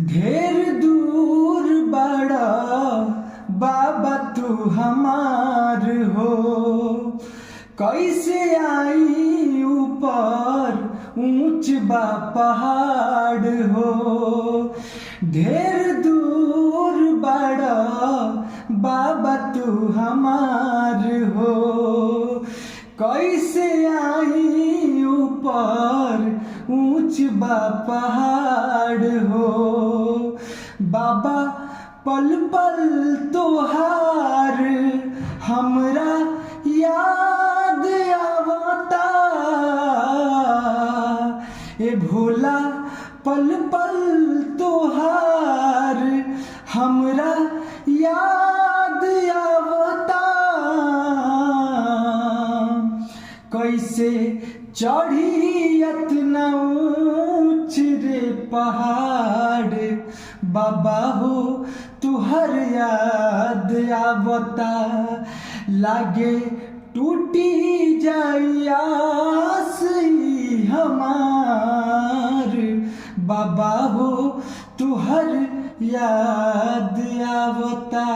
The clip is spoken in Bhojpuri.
ढेर दूर बड़ा बाबा तू हमार हो, कैसे आई ऊपर ऊंच बा पहाड़ हो। ढेर दूर बड़ा बाबा तू हमार हो, कैसे आई ऊपर ऊंच बा पहाड़ हो। बाबा पल पल तोहार हमरा याद आवता, ए भोला पल पल तोहार हमरा याद आवता। कैसे चढ़ी अतना ऊंच रे पहाड़, बाबा हो तुहर याद आवता। लागे टूटी जाई आस हमार, बाबा हो तुहर याद आवता।